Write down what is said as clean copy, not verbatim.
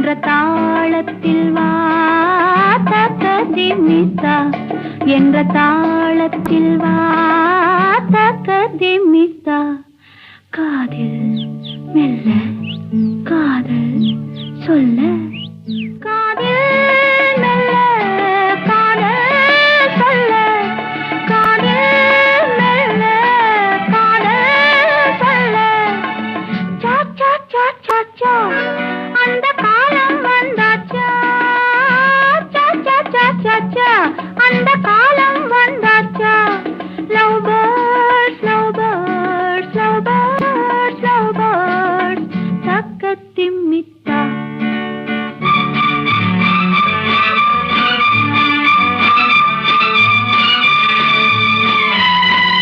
என்ற தாளத்தில் வா தக்கதிமித்தா என்ற தாளத்தில் வா தக்கதிமித்தா காதில் மெல்ல காதல் சொல்ல